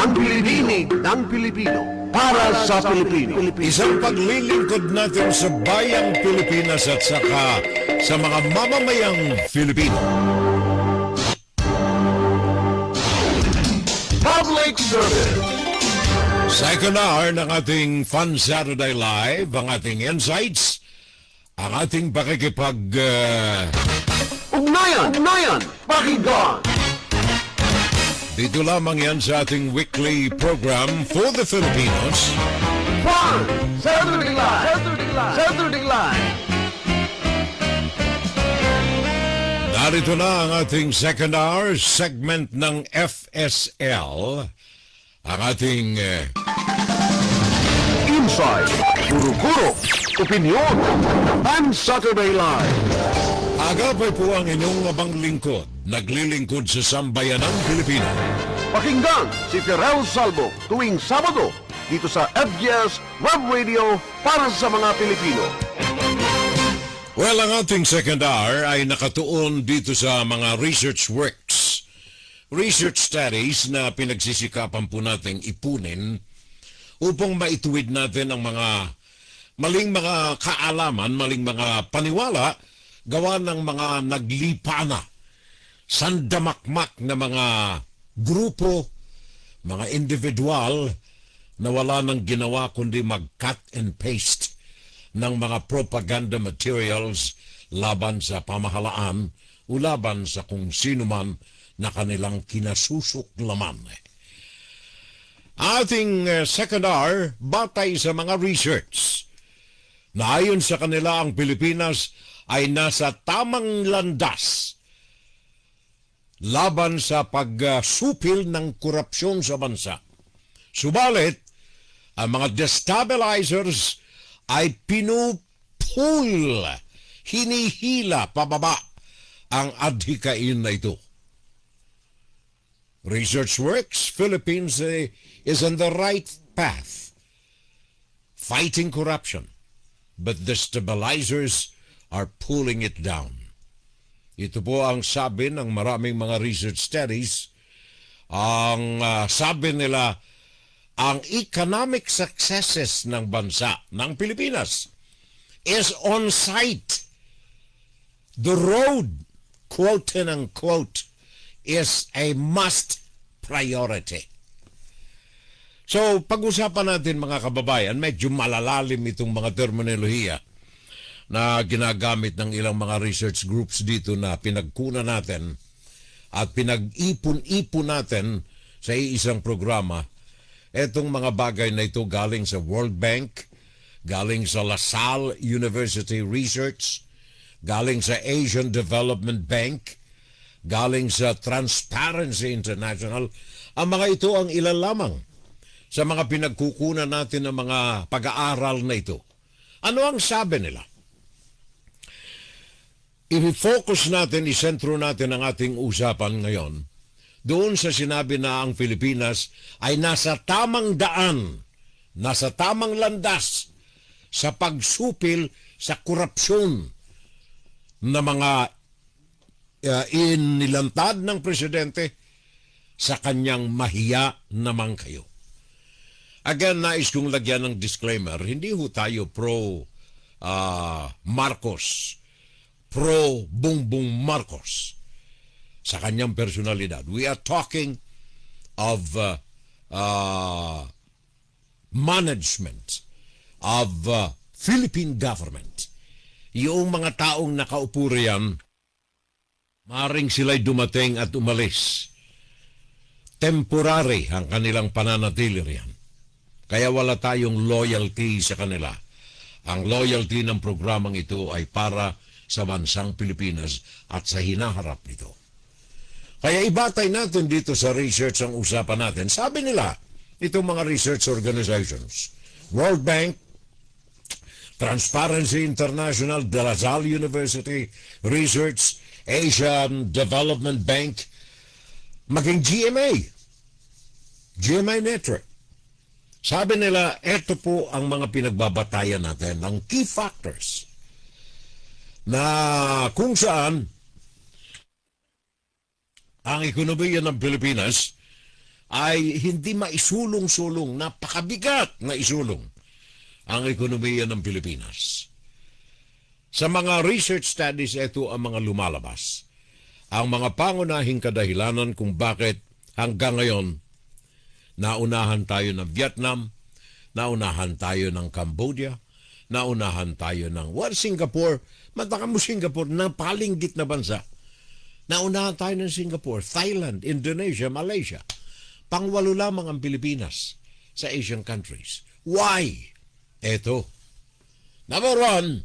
ng Pilipinig ng Pilipino para sa Pilipino. Isang paglilingkod natin sa bayang Pilipinas at saka sa mga mamamayang Filipino. Public Service. Second hour ng ating Fun Saturday Live, ang ating insights, ang ating Ugnayan, pakinggan. Dito lamang yan sa ating weekly program for the Filipinos. Fun Saturday Live. Narito na ang ating second hour segment ng FSL, ang ating Inside, Guro-Guro, Opinion, Fun Saturday Live. agapay po ang inyong abang lingkod, naglilingkod sa sambayanang Pilipino. Pakinggan si Ferrell Salvo tuwing Sabado dito sa FGS Web Radio para sa mga Pilipino. Well, ang ating second hour ay nakatuon dito sa mga research works, research studies na pinagsisikapan po nating ipunin upang maituwid natin ang mga maling mga kaalaman, maling mga paniwala gawa ng mga naglipana, sandamakmak na mga grupo, mga individual na wala nang ginawa kundi mag-cut and paste ng mga propaganda materials laban sa pamahalaan o laban sa kung sino man na kanilang kinasusuklaman. Ating second hour, batay sa mga research na ayon sa kanila ang Pilipinas ay nasa tamang landas laban sa pagsupil ng korupsyon sa bansa. Subalit, ang mga destabilizers ay pinupul, hinihila pababa ang adhikain na ito. Research Works Philippines is on the right path, fighting corruption, but the stabilizers are pulling it down. Ito po ang sabi ng maraming mga research studies. Ang sabi nila, ang economic successes ng bansa, ng Pilipinas, is on sight. The road, quote and unquote, is a must priority. So, pag-usapan natin mga kababayan, medyo malalalim itong mga terminolohiya na ginagamit ng ilang mga research groups dito na pinagkunan natin at pinag-ipon-ipon natin sa isang programa. Etong mga bagay na ito galing sa World Bank, galing sa LaSalle University Research, galing sa Asian Development Bank, galing sa Transparency International. Ang mga ito ang ilan lamang sa mga pinagkukunan natin ng mga pag-aaral na ito. Ano ang sabi nila? I-focus natin, isentro natin ang ating usapan ngayon doon sa sinabi na ang Pilipinas ay nasa tamang daan, nasa tamang landas sa pagsupil sa korupsyon na mga inilantad ng presidente sa kanyang mahiya naman kayo. Again, nais kong lagyan ng disclaimer, hindi ho tayo pro Marcos, pro Bongbong Marcos sa kanyang personalidad. We are talking of management of Philippine government. Yung mga taong nakaupo riyan, maring sila'y dumating at umalis. Temporary ang kanilang pananatili riyan. Kaya wala tayong loyalty sa kanila. Ang loyalty ng programang ito ay para sa bansang Pilipinas at sa hinaharap nito. Kaya ibatay natin dito sa research ang usapan natin. Sabi nila, itong mga research organizations, World Bank, Transparency International, De La Salle University Research, Asian Development Bank, maging GMA Network. Sabi nila, eto po ang mga pinagbabatayan natin, ang key factors na kung saan ang ekonomiya ng Pilipinas ay hindi maisulong-sulong, napakabigat na isulong ang ekonomiya ng Pilipinas. Sa mga research studies, ito ang mga lumalabas. Ang mga pangunahing kadahilanan kung bakit hanggang ngayon naunahan tayo ng Vietnam, naunahan tayo ng Cambodia, naunahan tayo ng Singapore, mataka mo Singapore, napalinggit na bansa. Naunahan tayo ng Singapore, Thailand, Indonesia, Malaysia. Pangwalo lamang ang Pilipinas sa Asian countries. Why? Eto. Number one,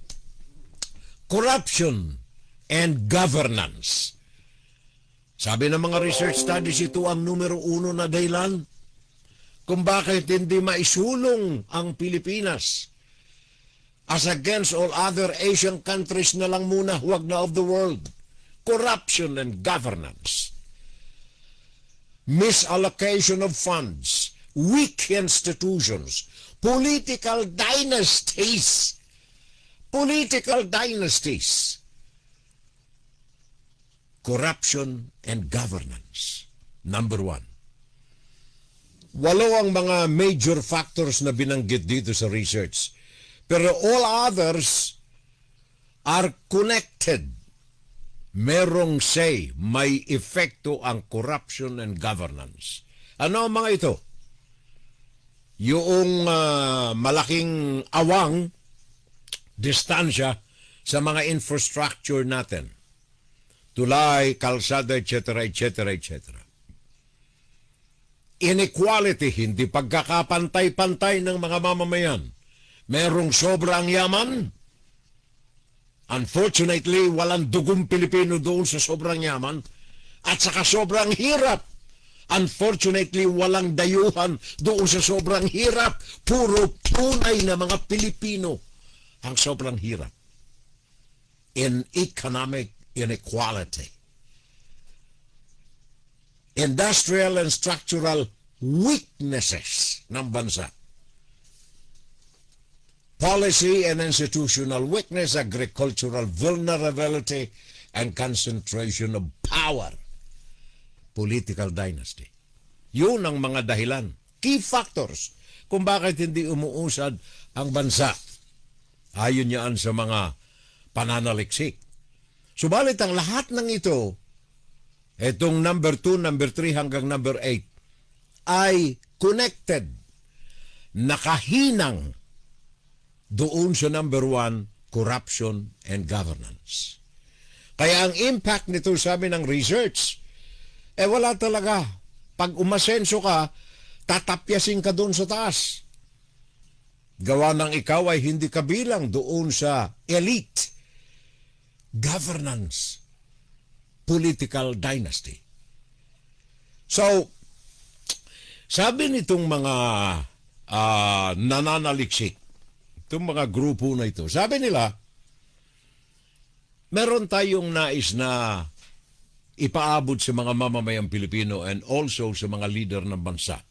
corruption and governance. Sabi ng mga research studies, ito ang numero 1 na dahilan kung bakit hindi maisulong ang Pilipinas as against all other Asian countries na lang muna, huwag na of the world. Corruption and governance. Misallocation of funds, weak institutions, political dynasties. Political dynasties. Corruption and governance. Number 1. 8 ang mga major factors na binanggit dito sa research. Pero all others are connected. Merong say, may epekto ang corruption and governance. Ano ang mga ito? Yung malaking awang, distansya sa mga infrastructure natin. Tulay, kalsada, etc., etc., etc. Inequality, hindi pagkakapantay-pantay ng mga mamamayan. Merong sobrang yaman. Unfortunately, walang dugong Pilipino doon sa sobrang yaman. At saka sobrang hirap. Unfortunately, walang dayuhan doon sa sobrang hirap. Puro tunay na mga Pilipino ang sobrang hirap. In economic inequality. Industrial and structural weaknesses ng bansa. Policy and institutional weakness, agricultural vulnerability, and concentration of power. Political dynasty. Yun ang mga dahilan. Key factors kung bakit hindi umuusad ang bansa. Ayon yan sa mga pananaliksik. Subalit ang lahat ng ito, itong number 2, number 3 hanggang number 8, ay connected, nakahinang doon sa number 1, corruption and governance. Kaya ang impact nito, sabi ng research, wala talaga. Pag umasenso ka, tatapyasin ka doon sa taas. Gawa ng ikaw ay hindi kabilang doon sa elite. Governance. Political dynasty. So, sabi nitong mga nananaliksik, itong mga grupo na ito, sabi nila, meron tayong nais na ipaabot sa mga mamamayang Pilipino and also sa mga leader ng bansa.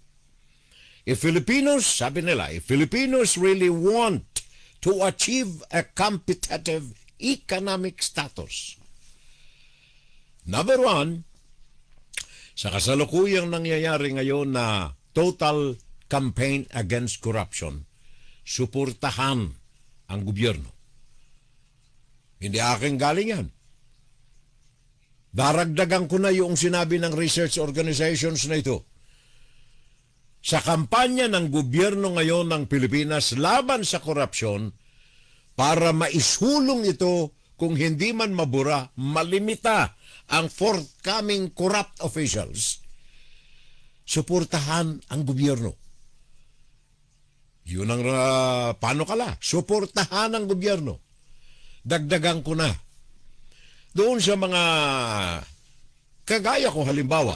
If Filipinos, sabi nila, if Filipinos really want to achieve a competitive economic status, number 1, sa kasalukuyang nangyayari ngayon na total campaign against corruption, suportahan ang gobyerno. Hindi aking galing yan. Daragdagan ko na yung sinabi ng research organizations na ito. Sa kampanya ng gobyerno ngayon ng Pilipinas laban sa korupsyon, para maisulong ito, kung hindi man mabura, malimita ang forthcoming corrupt officials, suportahan ang gobyerno. Yun ang panukala. Suportahan ang gobyerno. Dagdagan ko na. Doon sa mga kagaya ko halimbawa,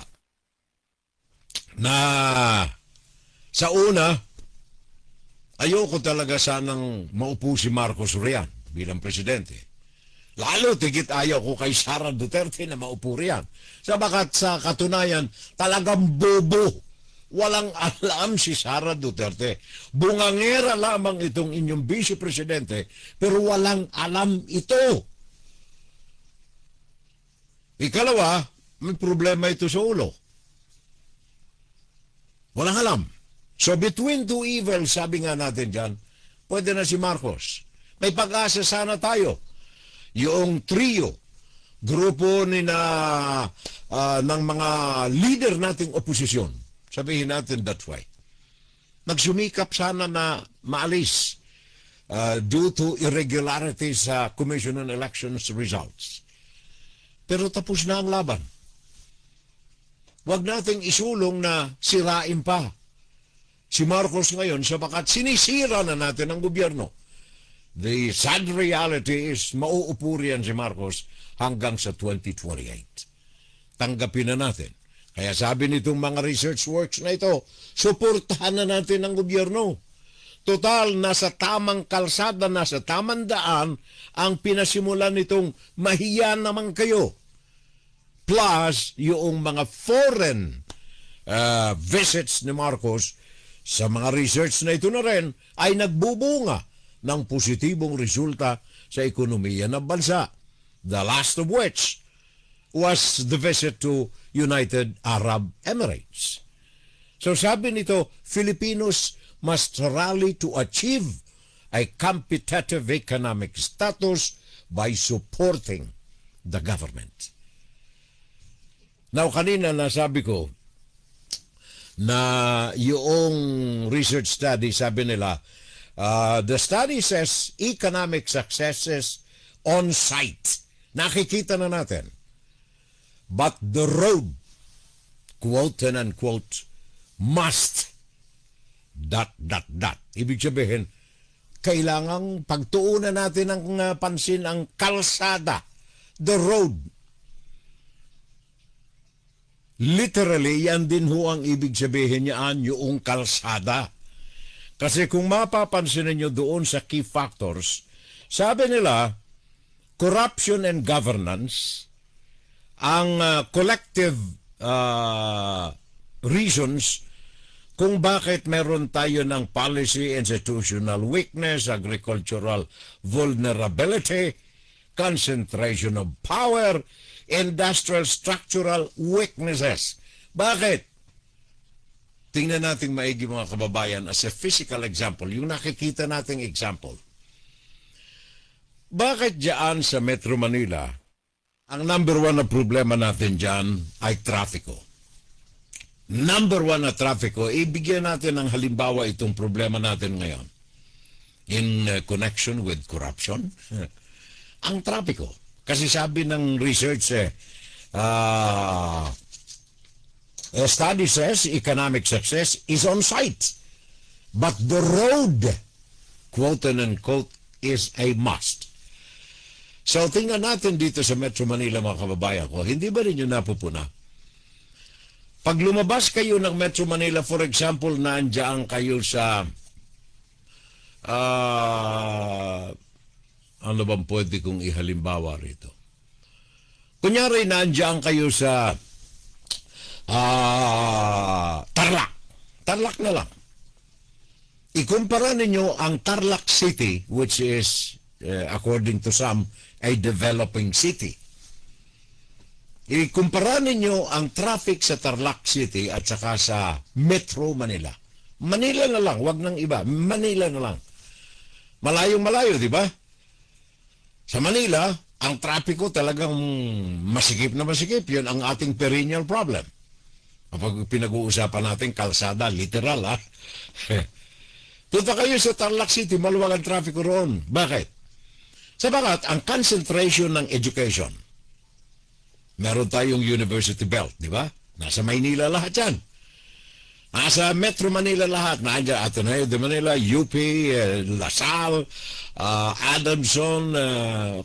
na sa una, ayoko talaga sanang maupo si Marcos riyan bilang presidente. Lalo tigit ayaw ko kay Sara Duterte na maupo riyan. Sabagat sa katunayan, talagang bobo. Walang alam si Sara Duterte. Bungangera lamang itong inyong vice-presidente, pero walang alam ito. Ikalawa, may problema ito sa ulo. Walang alam. So between two evils, sabi nga natin dyan, pwede na si Marcos. May pag-asa sana tayo. Yung trio, grupo ni ng mga leader nating oposisyon, sabihin natin that way, nagsumikap sana na maalis due to irregularities sa Commission on Elections results. Pero tapos na ang laban. Huwag nating isulong na sirain pa si Marcos ngayon sapagat sinisira na natin ang gobyerno. The sad reality is mauupo riyan si Marcos hanggang sa 2028. Tanggapin na natin. Kaya sabi nitong mga research works na ito, suportahan na natin ang gobyerno. Total, nasa tamang kalsada, nasa tamang daan ang pinasimulan nitong mahiya naman kayo. Plus, yung mga foreign visits ni Marcos sa mga research na ito na rin ay nagbubunga ng positibong resulta sa ekonomiya ng bansa. The last of which was the visit to United Arab Emirates. So sabi nito, Filipinos must rally to achieve a competitive economic status by supporting the government. Now, kanina nasabi ko na yung research study, sabi nila, the study says economic successes on site. Nakikita na natin. But the road, quote and unquote, must ... Ibig sabihin, kailangang pagtuunan natin ng pansin ang kalsada, the road. Literally, yan din ho ang ibig sabihin niyaan, yung kalsada. Kasi kung mapapansin niyo doon sa key factors, sabi nila, corruption and governance, ang collective reasons kung bakit meron tayo ng policy, institutional weakness, agricultural vulnerability, concentration of power, industrial structural weaknesses. Bakit? Tingnan natin maigi mga kababayan as a physical example, yung nakikita nating example. Bakit diyan sa Metro Manila, ang number one na problema natin diyan ay trafiko? Number one na trafiko, ibigyan natin ng halimbawa itong problema natin ngayon in connection with corruption. Ang trafiko. Kasi sabi ng research, a study says economic success is on site. But the road, quote and unquote, is a must. So tingnan natin dito sa Metro Manila mga kababayan ko, hindi ba rin yun napupuna? Pag lumabas kayo ng Metro Manila, for example, nandiyan kayo sa ano bang pwede kong ihalimbawa rito? Kunyari, nandiyan kayo sa Tarlac. Tarlac na lang. Ikumpara ninyo ang Tarlac City, which is, according to some, a developing city. Ikumpara ninyo ang traffic sa Tarlac City at saka sa Metro Manila. Manila na lang, wag nang iba. Manila na lang. Malayong-malayo, di ba? Sa Manila, ang trapiko talagang masikip na masikip. Yun ang ating perennial problem. Kapag pinag-uusapan natin kalsada, literal ha. Punta kayo sa Tarlac City, maluwag ang trapiko roon. Bakit? Sabagat, ang concentration ng education, meron tayong University Belt, di ba? Nasa Maynila lahat yan. Nasa Metro Manila lahat. Nandiyan Ateneo de Manila, UP, LaSalle, Adamson,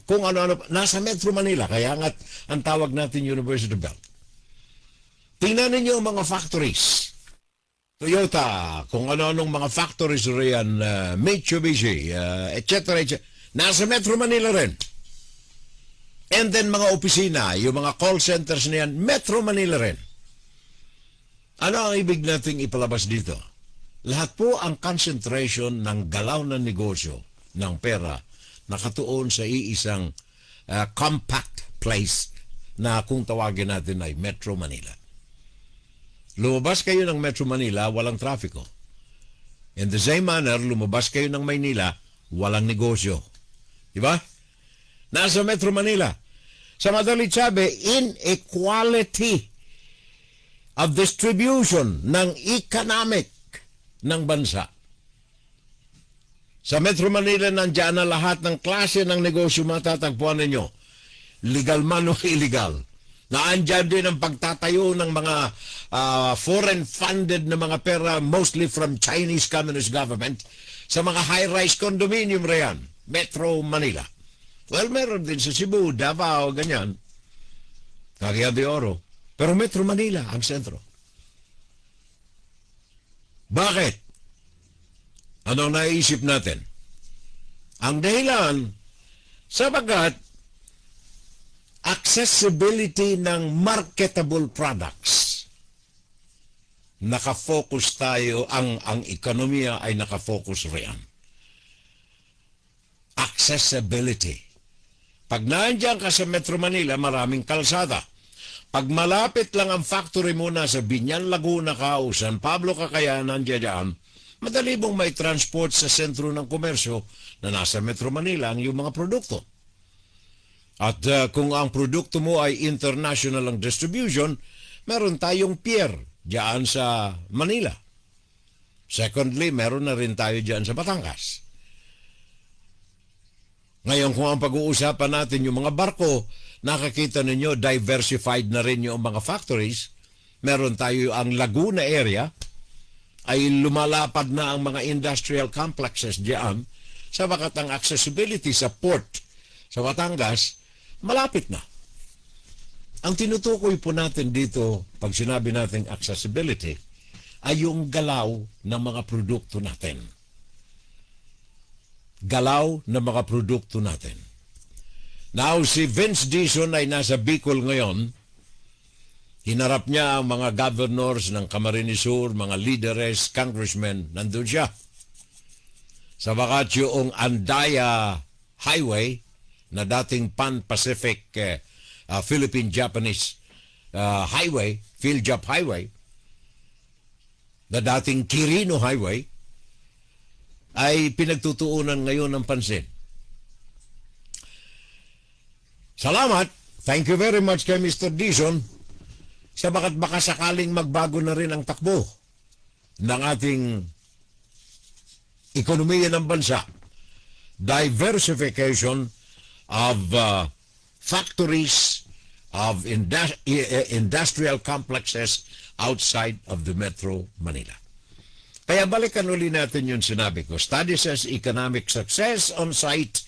kung ano-ano. Nasa Metro Manila. Kaya nga ang tawag natin University Belt. Tingnan ninyo ang mga factories. Toyota, kung ano-anong mga factories riyan, Mitsubishi, etc. Nasa Metro Manila rin. And then mga opisina, yung mga call centers na yan, Metro Manila rin. Ano ang ibig nating ipalabas dito? Lahat po ang concentration ng galaw ng negosyo ng pera nakatuon sa iisang compact place na kung tawagin natin ay Metro Manila. Lumabas kayo ng Metro Manila, walang trafiko. In the same manner, lumabas kayo ng Maynila, walang negosyo. Diba? Nasa Metro Manila. Sa madalit sabi, inequality of distribution ng economic ng bansa. Sa Metro Manila, nandiyan na lahat ng klase ng negosyo matatagpuan ninyo. Legal man o illegal. Naandyan din ang pagtatayo ng mga foreign-funded na mga pera, mostly from Chinese Communist government, sa mga high-rise condominium riyan, Metro Manila. Well, meron din sa Cebu, Davao, ganyan. Cagayan de Oro. Pero Metro Manila ang sentro. Bakit? Anong naisip natin? Ang dahilan, sabagat accessibility ng marketable products. Nakafocus tayo, ang ekonomiya ay nakafocus riyan. Accessibility. Pag nandiyan ka sa Metro Manila, maraming kalsada. Pag malapit lang ang factory mo na sa Binyan, Laguna ka o San Pablo ka kaya nandiyan, madali mong may transport sa sentro ng komersyo na nasa Metro Manila ang iyong mga produkto. At kung ang produkto mo ay international ang distribution, meron tayong pier diyan sa Manila. Secondly, meron na rin tayo diyan sa Batangas. Ngayon, kung ang pag-uusapan natin yung mga barko, nakakita ninyo, diversified na rin yung mga factories. Meron tayo ang Laguna area, ay lumalapad na ang mga industrial complexes diyan, sabagat ang accessibility sa port sa Batangas, malapit na. Ang tinutukoy po natin dito, pag sinabi natin accessibility, ay yung galaw ng mga produkto natin. Galaw ng mga produkto natin. Now, si Vince Dizon ay nasa Bicol ngayon. Hinarap niya ang mga governors ng Camarines Sur, mga leaders, congressmen, nandun siya. Sabagat yung Andaya Highway, na dating Pan-Pacific Philippine-Japanese Highway, PhilJap Highway, na dating Quirino Highway, ay pinagtutuunan ngayon ng pansin. Salamat. Thank you very much kay Mr. Dizon. Sabagat baka sakaling magbago na rin ang takbo ng ating ekonomiya ng bansa. Diversification of factories, of industrial complexes outside of the Metro Manila. Kaya balikan uli natin yung sinabi ko. Study says economic success on site,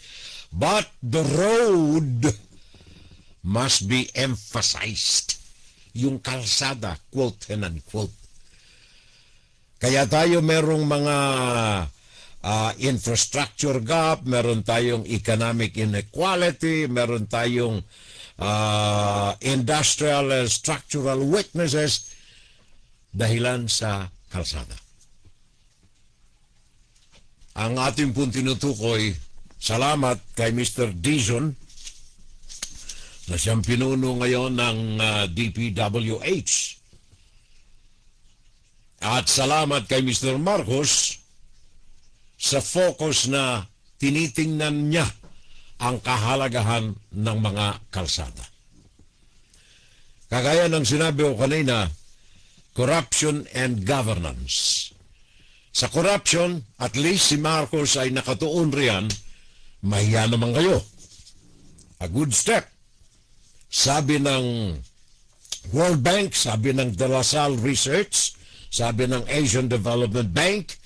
but the road must be emphasized. Yung kalsada, quote and unquote. Kaya tayo merong mga infrastructure gap, meron tayong economic inequality, meron tayong industrial and structural weaknesses dahilan sa kalsada. Ang ating pong tinutukoy, salamat kay Mr. Dizon na siyang pinuno ngayon ng DPWH. At salamat kay Mr. Marcos sa focus na tinitingnan niya ang kahalagahan ng mga kalsada. Kagaya ng sinabi ko kanina, corruption and governance. Sa corruption, at least si Marcos ay nakatuon riyan, mahiya naman kayo. A good step. Sabi ng World Bank, sabi ng De La Salle Research, sabi ng Asian Development Bank,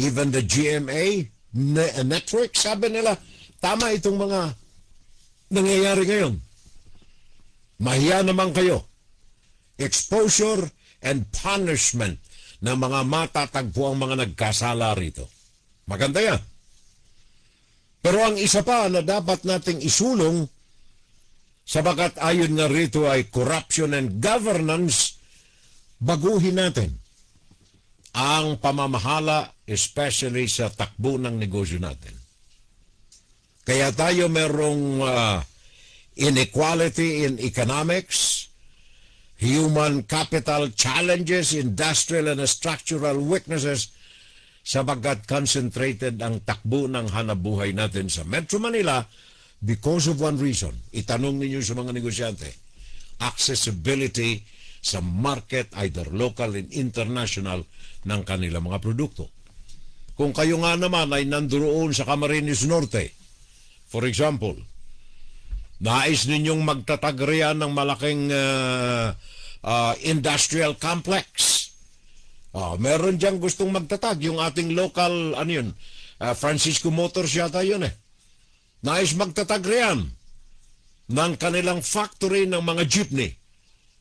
even the GMA network, sabi nila, tama itong mga nangyayari ngayon. Mahiya naman kayo. Exposure and punishment ng mga matatagpo ang mga nagkasala rito. Maganda yan. Pero ang isa pa na dapat nating isulong, sabagat ayon nga rito ay corruption and governance, baguhin natin ang pamamahala, especially sa takbo ng negosyo natin. Kaya tayo merong inequality in economics, human capital challenges, industrial and structural weaknesses, sabagat concentrated ang takbo ng hanabuhay natin sa Metro Manila because of one reason. Itanong ninyo sa mga negosyante, accessibility sa market, either local and international, ng kanilang mga produkto. Kung kayo nga naman ay nandoon sa Camarines Norte, for example, nais ninyong magtatag riyan ng malaking industrial complex. Meron diyang gustong magtatag. Yung ating local, Francisco Motors yata yun eh. Nais magtatag riyan ng kanilang factory ng mga jeepney,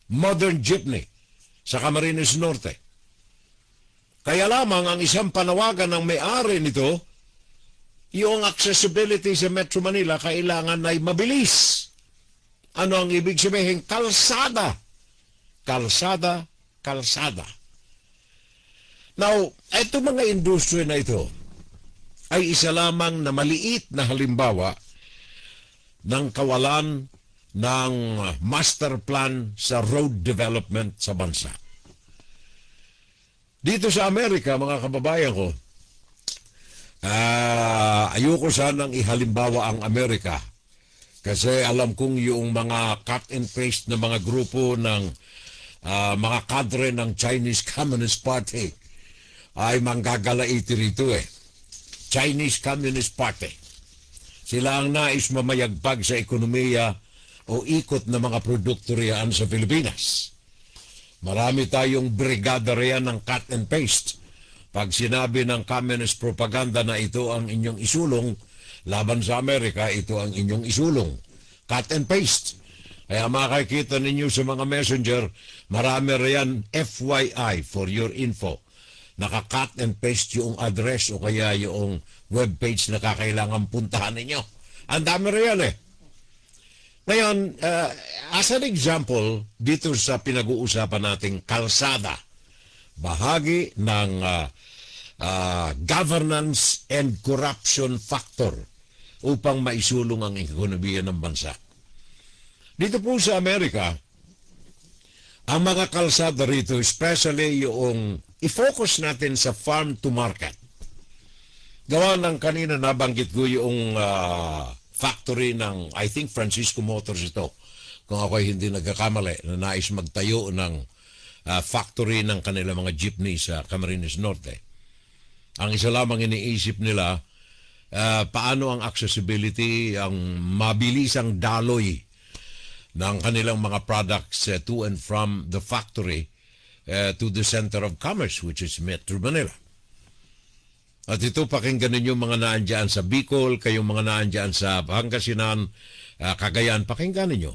modern jeepney, sa Camarines Norte. Kaya lamang ang isang panawagan ng may-ari nito, yung accessibility sa Metro Manila kailangan ay mabilis. Ano ang ibig sabihin? Kalsada. Kalsada, kalsada. Now, ito mga industry na ito ay isa lamang na maliit na halimbawa ng kawalan ng master plan sa road development sa bansa. Dito sa Amerika, mga kababayan ko, ayoko sanang ihalimbawa ang Amerika kasi alam kong yung mga cut and paste na mga grupo ng mga kadre ng Chinese Communist Party ay manggagalaiti rito eh. Chinese Communist Party. Sila ang nais mamayagpag sa ekonomiya o ikot na mga produkto riyan sa Pilipinas. Marami tayong brigada riyan ng cut and paste. Pag sinabi ng communist propaganda na ito ang inyong isulong, laban sa Amerika, ito ang inyong isulong. Cut and paste. Kaya makikita ninyo sa mga messenger, marami riyan FYI for your info. Naka-cut and paste yung address o kaya yung webpage na kakailangan puntahan ninyo. Ang dami riyan eh. Ngayon, as an example, dito sa pinag-uusapan nating kalsada, bahagi ng governance and corruption factor upang maisulong ang ekonomiya ng bansa. Dito po sa Amerika, ang mga kalsada rito, especially yung i-focus natin sa farm to market. Gawa ng kanina nabanggit ko yung factory ng, I think, Francisco Motors ito. Kung ako ay hindi nagkakamali, na nais magtayo ng factory ng kanilang mga jeepney sa Camarines Norte. Ang isa lamang iniisip nila, paano ang accessibility, ang mabilisang daloy ng kanilang mga products to and from the factory to the center of commerce, which is Metro Manila. At ito, pakinggan ninyo mga naandyan sa Bicol, kayong mga naandyan sa Pangasinan, Cagayan, pakinggan ninyo.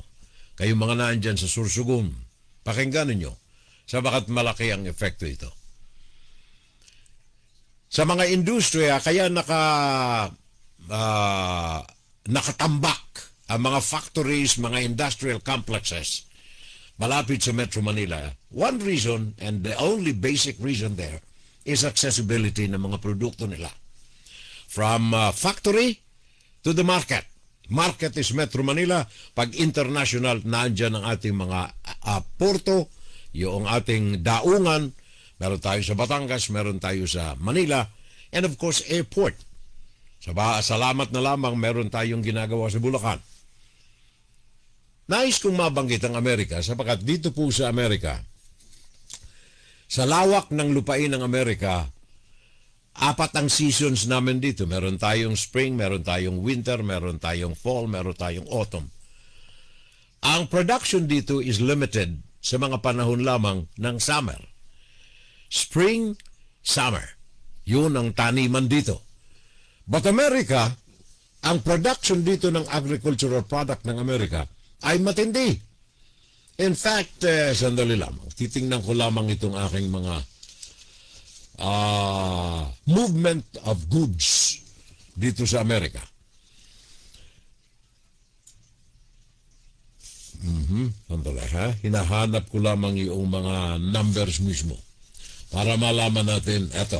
Kayong mga naandyan sa Sursugun, pakinggan ninyo. Sabagat malaki ang epekto ito. Sa mga industriya, kaya nakatambak ang mga factories, mga industrial complexes malapit sa Metro Manila. One reason, and the only basic reason there, is accessibility ng mga produkto nila. From factory to the market. Market is Metro Manila. Pag international, naandyan ang ating mga porto, yung ating daungan. Meron tayo sa Batangas, meron tayo sa Manila, and of course, airport. Salamat na lamang, meron tayong ginagawa sa Bulacan. Nais kong mabanggit ang Amerika, sapagkat dito po sa Amerika, sa lawak ng lupain ng Amerika, 4 ang seasons namin dito. Meron tayong spring, meron tayong winter, meron tayong fall, meron tayong autumn. Ang production dito is limited sa mga panahon lamang ng summer. Spring, summer. Yun ang taniman dito. But America, ang production dito ng agricultural product ng Amerika ay matindi. In fact, sandali lamang. Titingnan ko lamang itong aking mga movement of goods dito sa Amerika. Sandali ha. Hinahanap ko lamang yung mga numbers mismo para malaman natin. Eto.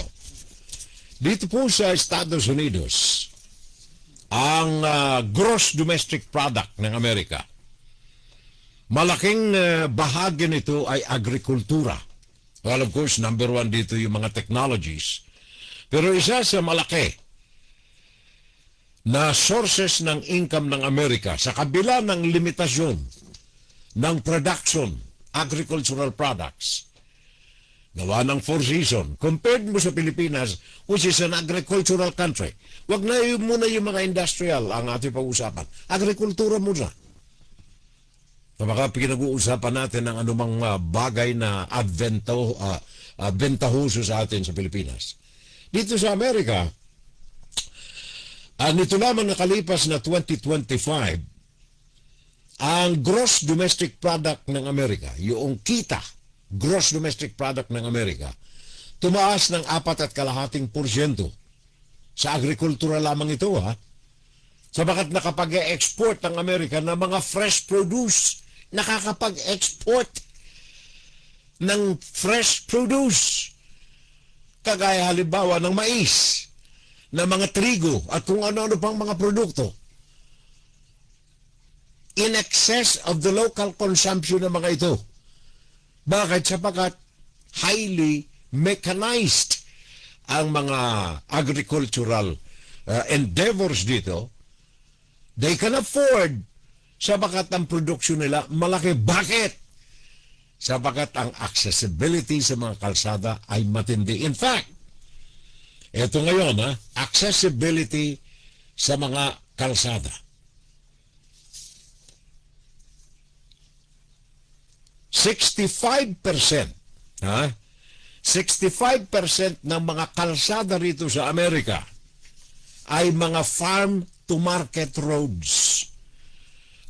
Dito po sa Estados Unidos, ang gross domestic product ng Amerika Malaking bahagi nito ay agrikultura. Well, of course, number one dito yung mga technologies. Pero isa sa malaki na sources ng income ng Amerika sa kabila ng limitasyon ng production, agricultural products, gawa ng four season, compared mo sa Pilipinas, which is an agricultural country. Wag na yun muna yung mga industrial ang ating pag-usapan. Agrikultura muna. Baka pinag-uusapan natin ng anumang bagay na bentahoso sa atin sa Pilipinas. Dito sa Amerika, nito lamang nakalipas na 2025, ang gross domestic product ng Amerika, yung kita, gross domestic product ng Amerika, tumaas ng 4.5% sa agrikultura lamang ito, ha? Sabagat nakapag-export ang Amerika ng mga fresh produce, nakakapag-export ng fresh produce, kagaya halimbawa ng mais, ng mga trigo, at kung ano-ano pang mga produkto, in excess of the local consumption ng mga ito. Bakit? Sapagat highly mechanized ang mga agricultural endeavors dito. They can afford, sapagat ang production nila malaki. Bakit? Sapagat ang accessibility sa mga kalsada ay matindi. In fact, ito ngayon, accessibility sa mga kalsada. 65%, 65% ng mga kalsada rito sa Amerika ay mga farm-to-market roads.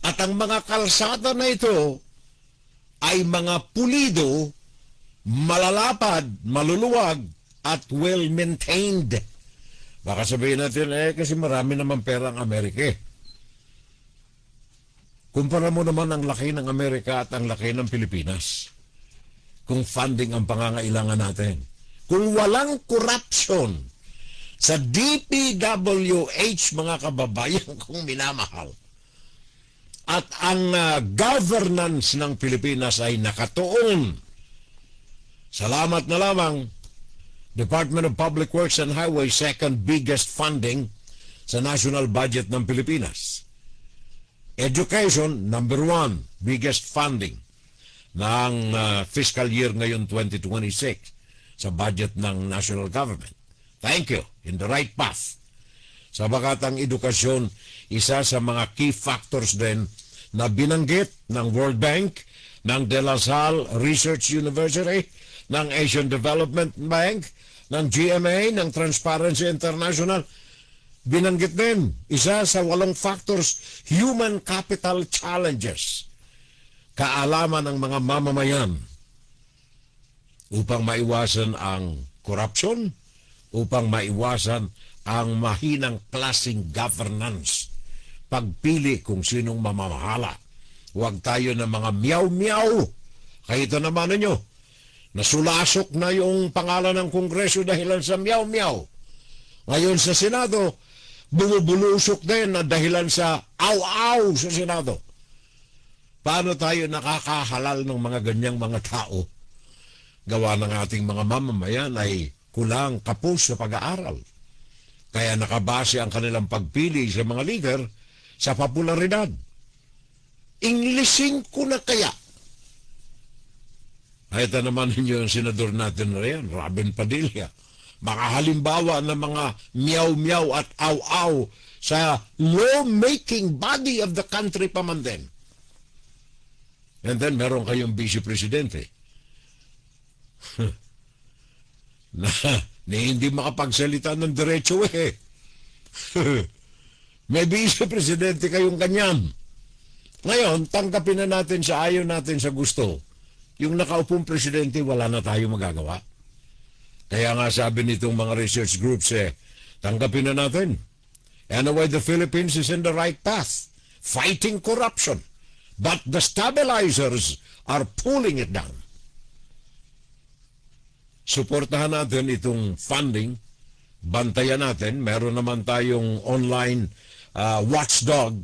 At ang mga kalsada na ito ay mga pulido, malalapad, maluluwag, at well-maintained. Baka sabihin natin, kasi marami naman pera ang Amerika. Kumpara mo naman ang laki ng Amerika at ang laki ng Pilipinas. Kung funding ang pangangailangan natin. Kung walang corruption sa DPWH, mga kababayan kong minamahal, at ang governance ng Pilipinas ay nakatuon, salamat na lamang, Department of Public Works and Highways, second biggest funding sa national budget ng Pilipinas. Education, number one, biggest funding ng fiscal year ngayon 2026 sa budget ng national government. Thank you. In the right path. Sabagat ang edukasyon, isa sa mga key factors din na binanggit ng World Bank, ng De La Salle Research University, ng Asian Development Bank, ng GMA, ng Transparency International. Binanggit din, isa sa 8 factors, human capital challenges. Kaalaman ng mga mamamayan upang maiwasan ang corruption, upang maiwasan ang mahinang klaseng governance. Pagpili kung sinong mamamahala. Huwag tayo ng mga miyaw-miyaw. Kaya ito naman ninyo, nasulasok na yung pangalan ng Kongreso dahilan sa miyaw-miyaw. Ngayon sa Senado, bumubulusok din na dahilan sa aw-aw sa Senado. Paano tayo nakakahalal ng mga ganyang mga tao? Gawa ng ating mga mamamayan ay kulang kapos sa pag-aaral. Kaya nakabase ang kanilang pagpili sa mga leader sa popularidad. Inglising ko na kaya. Ay, ito naman ninyo yung senador natin na yan, Robin Padilla. Mga halimbawa ng mga miyaw-miyaw at aw-aw sa law-making body of the country pa man din. And then, meron kayong vice-presidente na hindi makapagsalita ng diretso May vice-presidente kayong ganyan. Ngayon, tanggapin na natin sa ayaw natin sa gusto. Yung nakaupong presidente, wala na tayo magagawa. Kaya nga sabi nitong mga research groups, tanggapin na natin. Anyway, the Philippines is in the right path, fighting corruption. But the stabilizers are pulling it down. Suportahan natin itong funding, bantayan natin. Meron naman tayong online watchdog,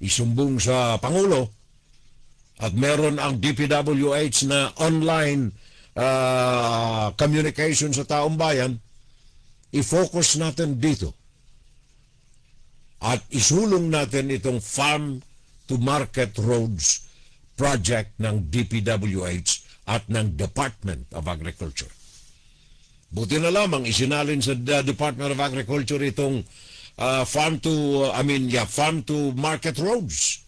isumbong sa Pangulo. at meron ang DPWH na online communication sa taong bayan, i-focus natin dito. At isulong natin itong Farm to Market Roads project ng DPWH at ng Department of Agriculture. Buti na lamang isinalin sa Department of Agriculture itong Farm to Market Roads.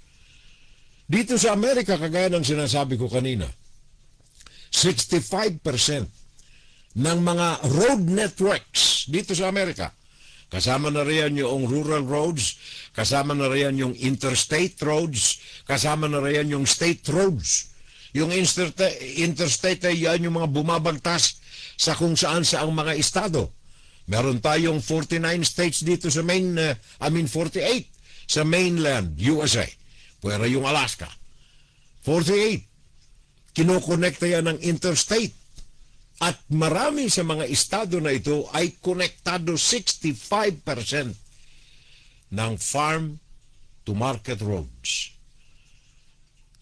Dito sa Amerika, kagaya ng sinasabi ko kanina, 65% ng mga road networks dito sa Amerika, kasama na riyan yung rural roads, kasama na riyan yung interstate roads, kasama na riyan yung state roads. Yung interstate ay yan yung mga bumabagtas sa kung saan sa ang mga estado. Meron tayong 49 states dito sa 48 sa mainland USA. Pwera yung Alaska. 48. Kinokonekta yan ng interstate. At marami sa mga estado na ito ay konektado 65% ng farm to market roads.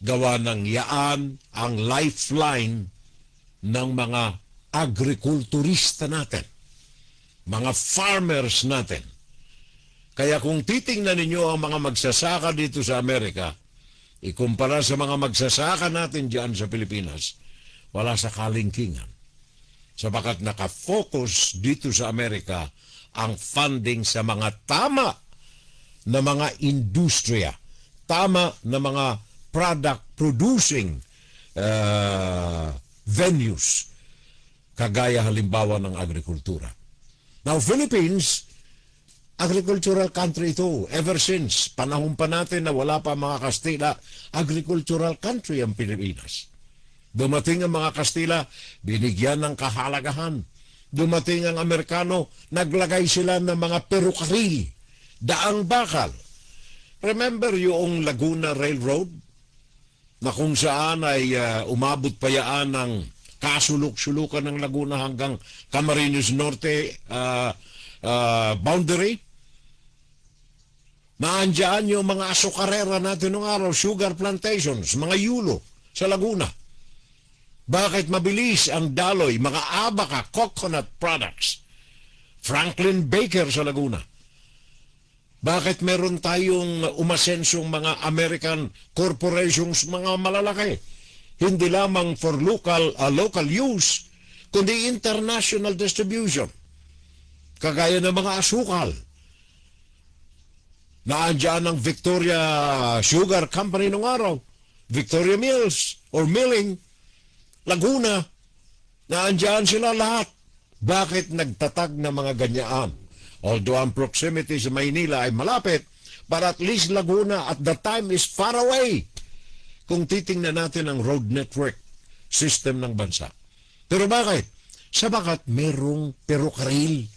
Gawa ng yaan ang lifeline ng mga agrikulturista natin, mga farmers natin. Kaya kung titingnan ninyo ang mga magsasaka dito sa Amerika, ikumpara sa mga magsasaka natin diyan sa Pilipinas, wala sa kalingkingan. Sapagat nakafocus dito sa Amerika ang funding sa mga tama na mga industriya, tama na mga product producing venues, kagaya halimbawa ng agrikultura. Now, Philippines, agricultural country ito. Ever since, panahon pa natin na wala pa mga Kastila, agricultural country ang Pilipinas. Dumating ang mga Kastila, binigyan ng kahalagahan. Dumating ang Amerikano, naglagay sila ng mga perukaril, daang bakal. Remember yung Laguna Railroad? Na kung saan ay umabot pa yaan ng kasulok-sulukan ng Laguna hanggang Camarines Norte boundary. Naandyan yung mga asukarera natin noong araw, sugar plantations, mga yulo sa Laguna. Bakit mabilis ang daloy, mga abaka, coconut products, Franklin Baker sa Laguna? Bakit meron tayong umasensong mga American corporations, mga malalaki? Hindi lamang for local use, kundi international distribution. Kagaya ng mga asukal. Naandyan ang Victoria Sugar Company nung araw, Victoria Mills or Milling, Laguna. Naandyan sila lahat. Bakit nagtatag na mga ganyaan? Although ang proximity sa Maynila ay malapit, but at least Laguna at the time is far away. Kung titingnan natin ang road network system ng bansa. Pero bakit? Sabagat merong perukaril.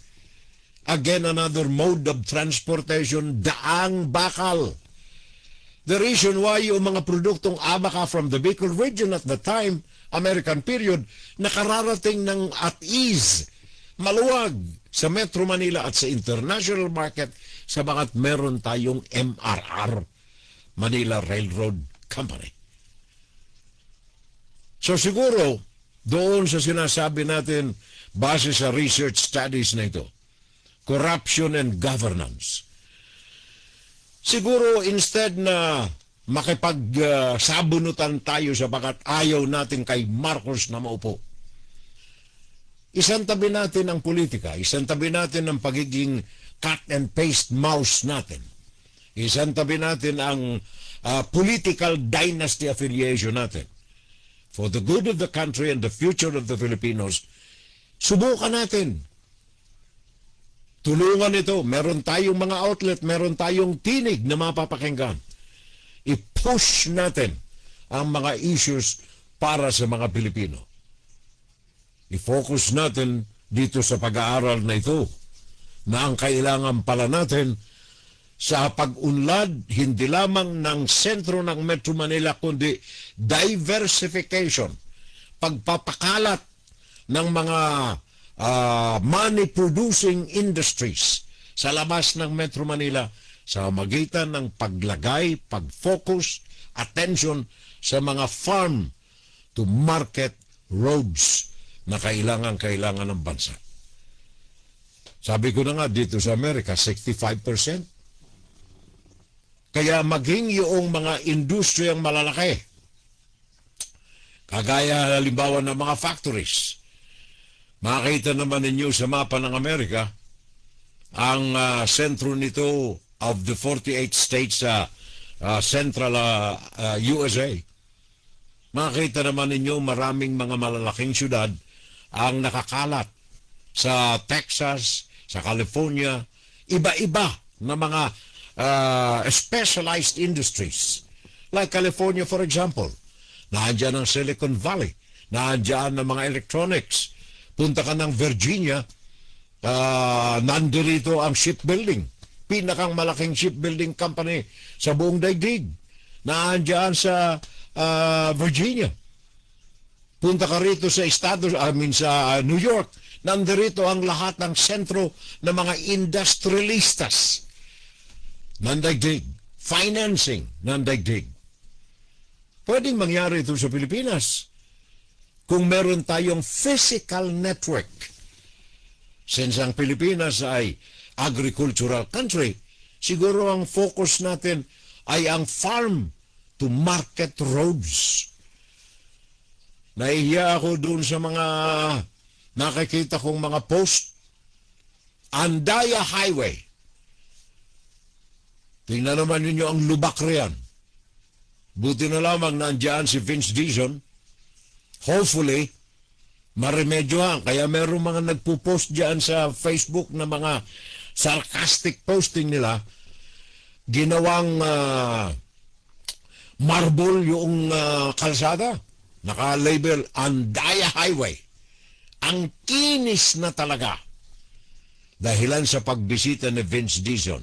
Again, another mode of transportation, daang bakal. The reason why yung mga produktong abaka from the Bicol region at the time, American period, nakararating ng at ease, maluwag sa Metro Manila at sa international market, sabagat meron tayong MRR, Manila Railroad Company. So siguro, doon sa sinasabi natin, base sa research studies na ito, corruption and governance. Siguro instead na makipagsabunutan tayo sapagat ayaw natin kay Marcos na maupo, isantabi natin ang politika, isantabi natin ang pagiging cut and paste mouse natin, isantabi natin ang political dynasty affiliation natin. For the good of the country and the future of the Filipinos, subukan natin. Tulungan ito. Meron tayong mga outlet, meron tayong tinig na mapapakinggan. I-push natin ang mga issues para sa mga Pilipino. I-focus natin dito sa pag-aaral na ito na ang kailangan pala natin sa pag-unlad hindi lamang ng sentro ng Metro Manila kundi diversification, pagpapakalat ng mga money-producing industries sa labas ng Metro Manila sa magitan ng paglagay, pag-focus, attention sa mga farm to market roads na kailangan ng bansa. Sabi ko na nga, dito sa Amerika, 65%. Kaya maging yung mga industriyang malalaki, kagaya halimbawa ng mga factories, makita naman ninyo sa mapa ng Amerika, ang sentro nito of the 48 states sa central USA. Makita naman ninyo maraming mga malalaking syudad ang nakakalat sa Texas, sa California, iba-iba na mga specialized industries. Like California, for example, naandyan ang Silicon Valley, naandyan ang mga electronics. Punta ka ng Virginia, nandito ang shipbuilding, pinakang malaking shipbuilding company sa buong daigdig. Naandyan sa Virginia. Punta ka rito sa sa New York, nandirito ang lahat ng sentro ng mga industrialistas ng daigdig, financing ng daigdig. Pwedeng mangyari ito sa Pilipinas kung meron tayong physical network. Since ang Pilipinas ay agricultural country, siguro ang focus natin ay ang farm to market roads. Nahihiya ako dun sa mga nakikita kong mga post. Andaya Highway. Tingnan naman ninyo ang lubak riyan. Buti na lamang nandiyan si Vince Dizon. Hopefully, maremedyohan. Kaya meron mga nagpo-post dyan sa Facebook na mga sarcastic posting nila. Ginawang marble yung kalsada. Naka-label Andaya Highway. Ang kinis na talaga. Dahilan sa pagbisita ni Vince Dizon.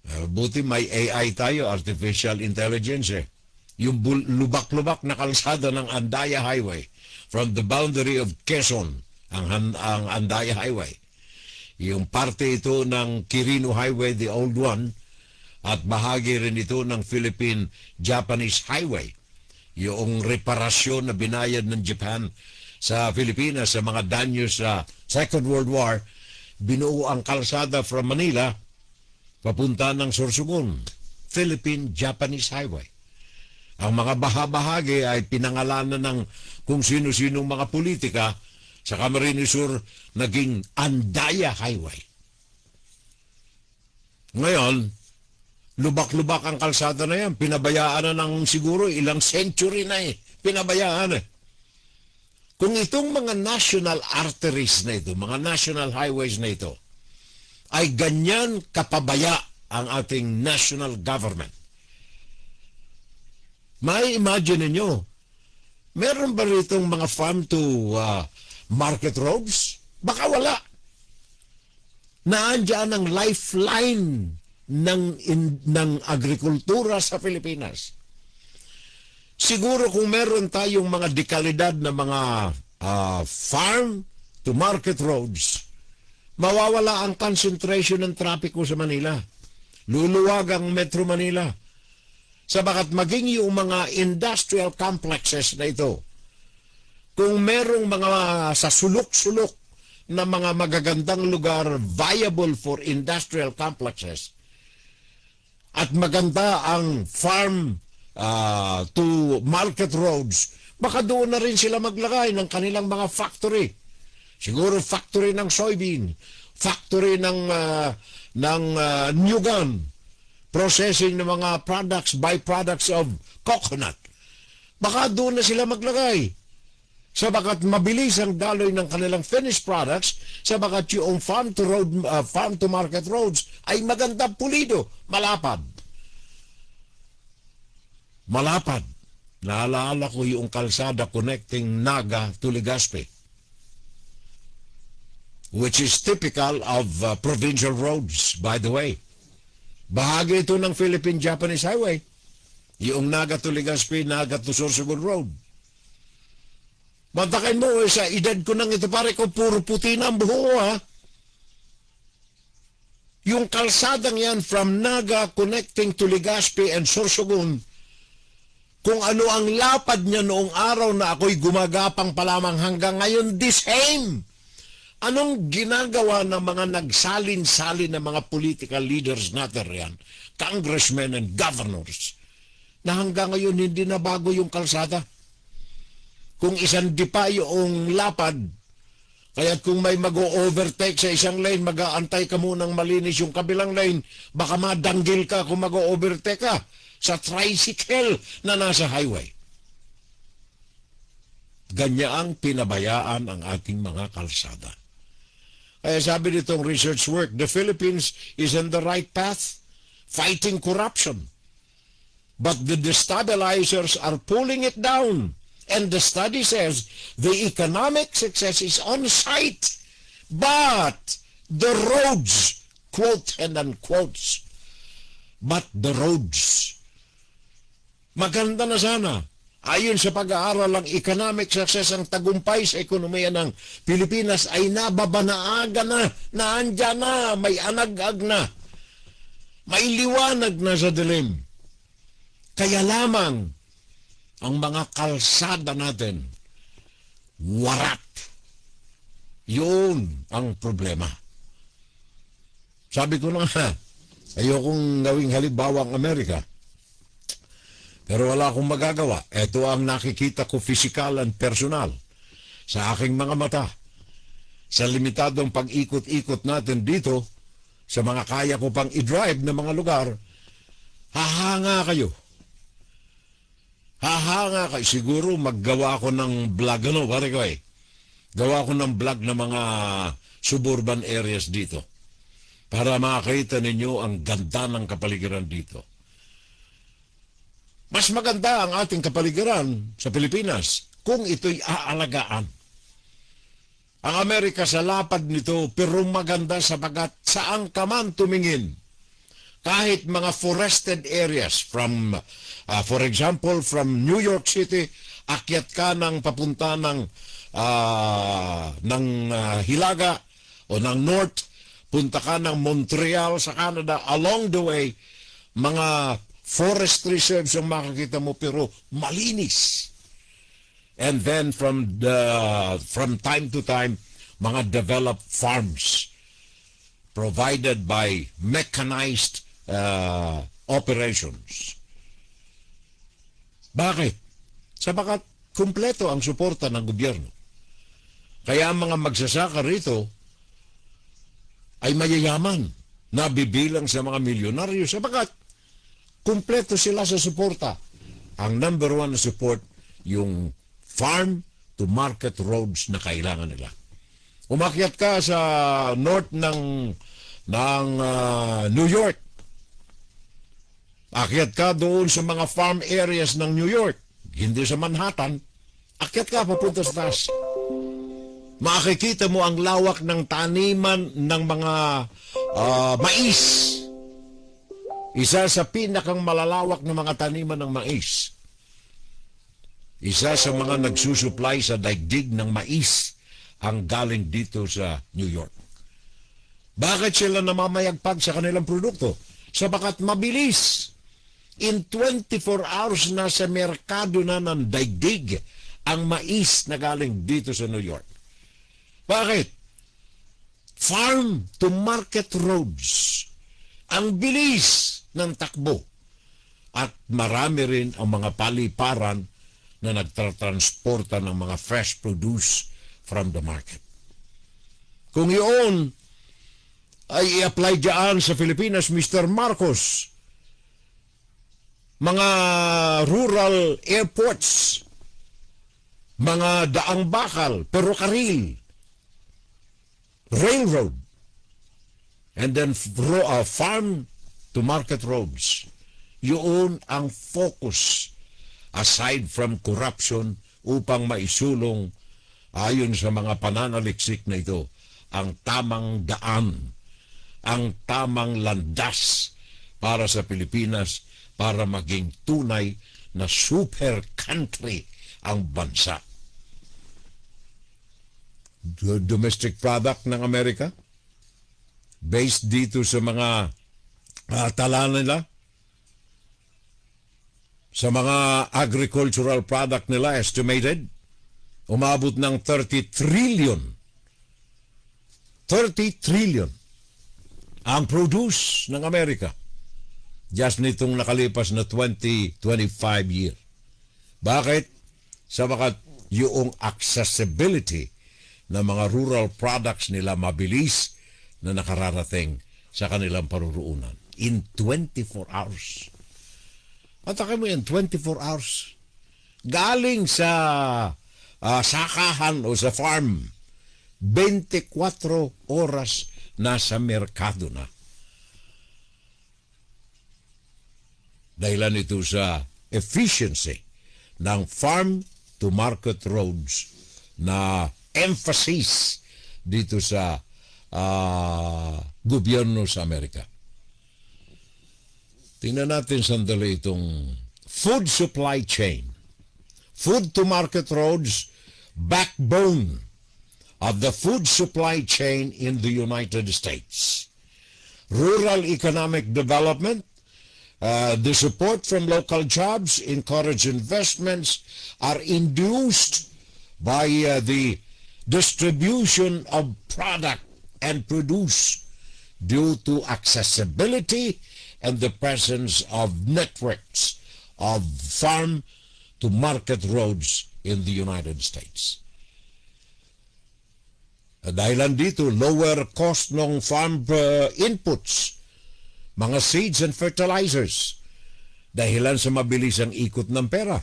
Buti may AI tayo, artificial intelligence eh. Yung lubak-lubak na kalsada ng Andaya Highway from the boundary of Quezon, ang Andaya Highway. Yung parte ito ng Quirino Highway, the old one, at bahagi rin ito ng Philippine-Japanese Highway. Yung reparasyon na binayad ng Japan sa Pilipinas sa mga danyo sa Second World War, binuo ang kalsada from Manila papunta ng Sorsogon, Philippine-Japanese Highway. Ang mga bahagi ay pinangalanan ng kung sino-sinong mga politika sa Camarines Sur naging Andaya Highway. Ngayon, lubak-lubak ang kalsada na yan. Pinabayaan na ng siguro ilang century na eh. Pinabayaan eh. Kung itong mga national arteries na ito, mga national highways na ito, ay ganyan kapabaya ang ating national government. May imagine ninyo, meron ba ritong mga farm to market roads? Baka wala. Naandyan ang lifeline ng agrikultura sa Pilipinas. Siguro kung meron tayong mga dekalidad na mga farm to market roads, mawawala ang concentration ng trapiko sa Manila. Luluwag ang Metro Manila. Sabagat maging yung mga industrial complexes na ito, kung merong mga sa sulok-sulok na mga magagandang lugar viable for industrial complexes, at maganda ang farm to market roads, baka doon na rin sila maglagay ng kanilang mga factory. Siguro factory ng soybean, factory ng nyugan, processing ng mga products, byproducts of coconut. Baka doon na sila maglagay. Sabagat mabilis ang daloy ng kanilang finished products, sabagat yung farm to market roads ay maganda, pulido, malapad. Malapad. Naalala ko yung kalsada connecting Naga to Legazpi, which is typical of provincial roads, by the way. Bahagi ito ng Philippine-Japanese Highway. Yung Naga to Legazpi, Naga to Sorsogon Road. Mantakin mo, sa edad ko nang ito, pare ko, puro puti na ang buho ko, ha? Yung kalsadang yan from Naga connecting to Legazpi and Sorsogon, Kung ano ang lapad niya noong araw na ako'y gumagapang pa lamang hanggang ngayon, the same. Anong ginagawa ng mga nagsalin-salin na mga political leaders natin yan, congressmen and governors, na hanggang ngayon hindi na bago yung kalsada? Kung isang dipa yung lapad, kaya't kung may mag-o-overtake sa isang lane, mag-aantay ka munang malinis yung kabilang lane, baka madanggil ka kung mag-o-overtake ka sa tricycle na nasa highway. Ganyaang pinabayaan ang ating mga kalsada. Kaya sabi nitong research work, the Philippines is on the right path, fighting corruption. But the destabilizers are pulling it down. And the study says the economic success is on site, but the roads, quote and unquotes, but the roads. Maganda na sana. Ayon sa pag-aaral ng economic success, ang tagumpay sa ekonomiya ng Pilipinas ay nababanaaga na, naandyan na, may anag-ag na, may liwanag na sa dilim. Kaya lamang, ang mga kalsada natin, warat. Yun ang problema. Sabi ko na nga, ayokong gawing halimbawa ang Amerika. Pero wala akong magagawa. Ito ang nakikita ko physical and personal sa aking mga mata. Sa limitadong pag-ikot-ikot natin dito, sa mga kaya ko pang i-drive na mga lugar, hahanga kayo. Hahanga kayo. Siguro maggawa ko ng vlog, pare ko gawa ko ng vlog na mga suburban areas dito para makakita ninyo ang ganda ng kapaligiran dito. Mas maganda ang ating kapaligiran sa Pilipinas kung ito'y aalagaan. Ang Amerika sa lapad nito, pero maganda sapagat saan ka man tumingin. Kahit mga forested areas from, for example, from New York City, akyat ka ng papunta ng Hilaga o ng North, punta ka ng Montreal sa Canada, along the way, mga forest reserves ang makikita mo pero malinis. And then from time to time, mga developed farms provided by mechanized operations. Bakit? Sapagat kumpleto ang suporta ng gobyerno. Kaya ang mga magsasaka rito ay mayayaman, nabibilang sa mga milyonaryo sapagat kumpleto sila sa suporta. Ang number one na support, yung farm to market roads na kailangan nila. Umakyat ka sa north ng New York. Akyat ka doon sa mga farm areas ng New York. Hindi sa Manhattan. Akyat ka papunta sa taas. Makikita mo ang lawak ng taniman ng mga mais. Isa sa pinakang malalawak na mga taniman ng mais. Isa sa mga nagsusupply sa daigdig ng mais ang galing dito sa New York. Bakit sila namamayagpag sa kanilang produkto? Sapagat mabilis. In 24 hours na sa merkado na ng daigdig ang mais na galing dito sa New York. Bakit? Farm to market roads. Ang bilis ng takbo. At marami rin ang mga paliparan na nagtransporta ng mga fresh produce from the market. Kung iyon ay i-apply dyan sa Pilipinas, Mr. Marcos, mga rural airports, mga daang bakal, perokaril, railroad, and then farm to market roads. Yun ang focus aside from corruption upang maisulong ayon sa mga pananaliksik na ito ang tamang daan, ang tamang landas para sa Pilipinas para maging tunay na super country ang bansa. The domestic product ng Amerika based dito sa mga tala nila, sa mga agricultural product nila, estimated, umabot ng 30 trillion. 30 trillion ang produce ng Amerika just nitong nakalipas na 20-25 year. Bakit? Sabagat yung accessibility ng mga rural products nila mabilis na nakararating sa kanilang paruroonan in 24 hours. At mo yan, 24 hours. Galing sa sakahan o sa farm, 24 oras nasa merkado na. Dahilan ito sa efficiency ng farm-to-market roads na emphasis dito sa gobyerno sa Amerika. Tingnan natin sandali itong food supply chain. Food-to-market roads, backbone of the food supply chain in the United States. Rural economic development, the support from local jobs, encourage investments, are induced by the distribution of product and produce due to accessibility and the presence of networks of farm-to-market roads in the United States. Dahilan dito, lower cost ng farm inputs, mga seeds and fertilizers, dahilan sa mabilis ang ikot ng pera.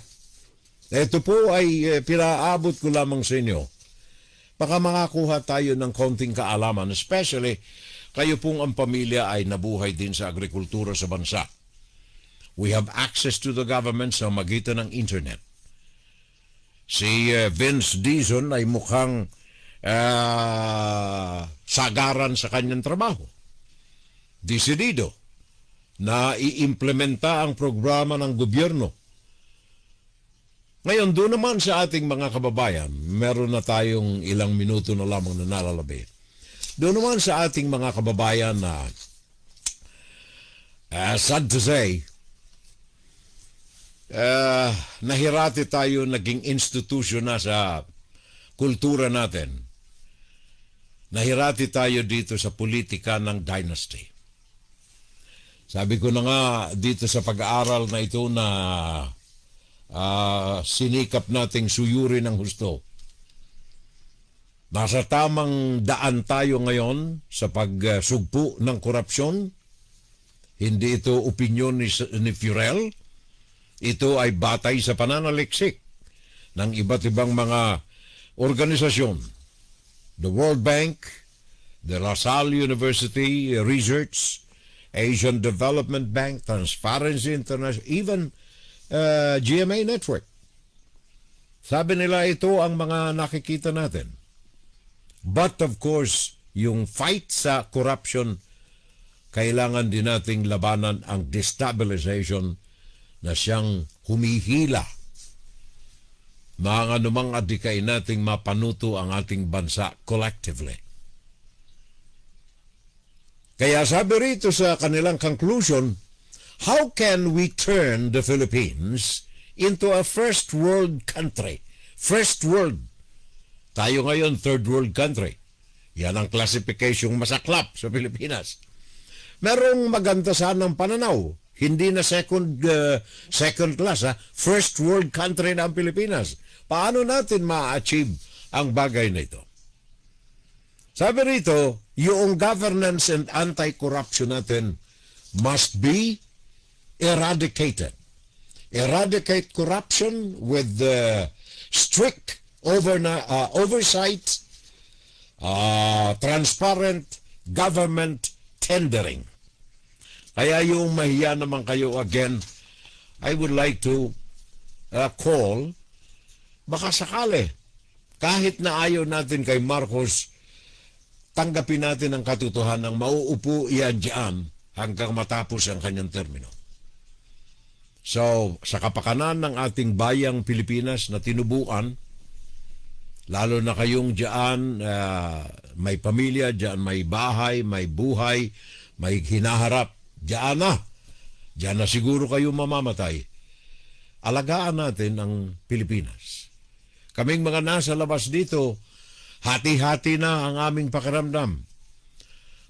Ito po ay pinaabot ko lamang sa inyo. Baka makakuha tayo ng konting kaalaman, especially kayo pong ang pamilya ay nabuhay din sa agrikultura sa bansa. We have access to the government sa magitan ng internet. Si Vince Dizon ay mukhang sagaran sa kanyang trabaho. Desidido na iimplementa ang programa ng gobyerno. Ngayon, doon naman sa ating mga kababayan, meron na tayong ilang minuto na lamang na nalalabi. Doon naman sa ating mga kababayan na sad to say, nahirati tayo naging institusyon na sa kultura natin. Nahirati tayo dito sa politika ng dynasty. Sabi ko na nga dito sa pag-aaral na ito na sinikap nating suyuri ng husto. Nasa tamang daan tayo ngayon sa pagsugpo ng korupsyon. Hindi ito opinyon ni Furel. Ito ay batay sa pananaliksik ng iba't ibang mga organisasyon. The World Bank, the La Salle University Research, Asian Development Bank, Transparency International, even GMA Network. Sabi nila ito ang mga nakikita natin. But of course, yung fight sa corruption, kailangan din nating labanan ang destabilization na siyang humihila. Mga anumang adikay nating mapanuto ang ating bansa collectively. Kaya sabi rito sa kanilang conclusion, how can we turn the Philippines into a first world country? First world. Tayo ngayon, third world country. Yan ang classification masaklap sa Pilipinas. Merong maganda sanang pananaw. Hindi na second class, first world country na ang Pilipinas. Paano natin ma-achieve ang bagay na ito? Sabi rito, yung governance and anti-corruption natin must be eradicated. Eradicate corruption with strict oversight, transparent government tendering. Kaya yung mahiya naman kayo again, I would like to call, baka sakali, kahit na ayaw natin kay Marcos, tanggapin natin ang katotohanan ng mauupo iyan dyan hanggang matapos ang kanyang termino. So, sa kapakanan ng ating bayang Pilipinas na tinubuan, lalo na kayong dyan, may pamilya, dyan may bahay, may buhay, may hinaharap, dyan na siguro kayo mamamatay. alagaan natin ang Pilipinas. Kaming mga nasa labas dito, hati-hati na ang aming pakiramdam.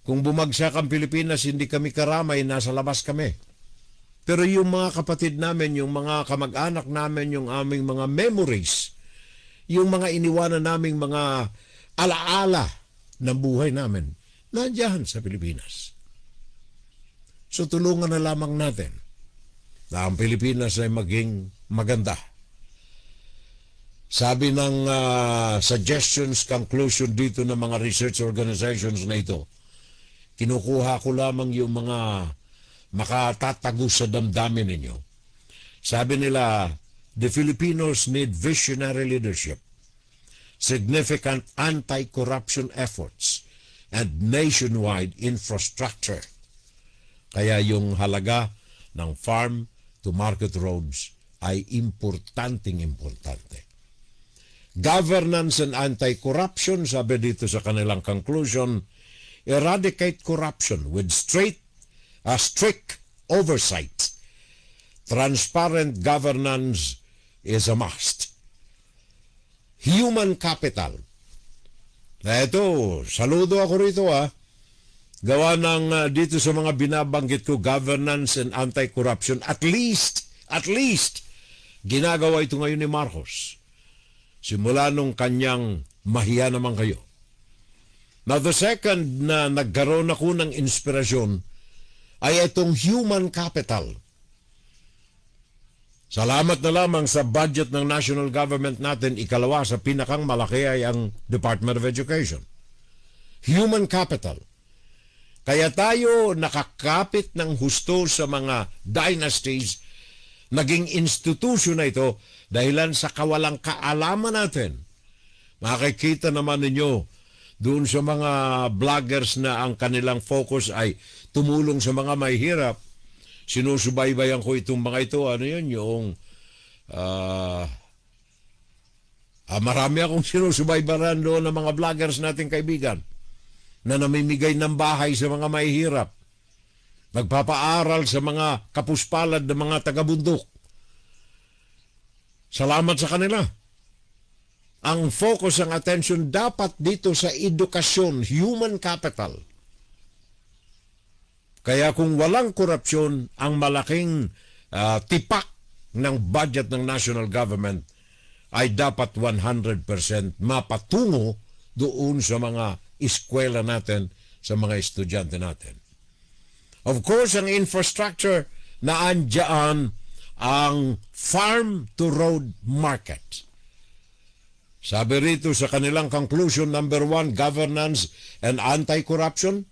Kung bumagsak ang Pilipinas, hindi kami karamay, nasa labas kami. Pero yung mga kapatid namin, yung mga kamag-anak namin, yung aming mga memories, yung mga iniwanan naming mga alaala ng buhay namin, nandiyan sa Pilipinas. So tulungan na lamang natin na ang Pilipinas ay maging maganda. Sabi ng suggestions, conclusion dito ng mga research organizations na ito, kinukuha ko lamang yung mga makatatago sa damdamin ninyo. Sabi nila, the Filipinos need visionary leadership, significant anti-corruption efforts, and nationwide infrastructure. Kaya yung halaga ng farm to market roads ay importante. Governance and anti-corruption, sabi dito sa kanilang conclusion, eradicate corruption with strict oversight. Transparent governance is a must. Human capital. Na ito, saludo ako rito Gawa ng dito sa mga binabanggit ko, governance and anti-corruption, at least, ginagawa ito ngayon ni Marcos. Simula nung kanyang mahiya naman kayo. Now the second na nagkaroon ako ng inspirasyon ay itong human capital. Salamat na lamang sa budget ng national government natin, ikalawa sa pinakang malaki ay ang Department of Education. Human capital. Kaya tayo nakakapit ng husto sa mga dynasties, naging institusyon na ito dahilan sa kawalang kaalaman natin. Makikita naman ninyo doon sa mga vloggers na ang kanilang focus ay tumulong sa mga may hirap. Sinusubaybayan ko itong mga ito. Ano yun? Yung marami akong sinusubaybayan doon ng mga vloggers nating kaibigan na namimigay ng bahay sa mga may hirap. Nagpapaaral sa mga kapuspalad ng mga taga-bundok. Salamat sa kanila. Ang focus, ang attention dapat dito sa edukasyon, human capital. Kaya kung walang korupsyon, ang malaking tipak ng budget ng national government ay dapat 100% mapatungo doon sa mga eskwela natin, sa mga estudyante natin. Of course, ang infrastructure na andyan ang farm to road market. Sabi rito sa kanilang conclusion, number 1, governance and anti-corruption.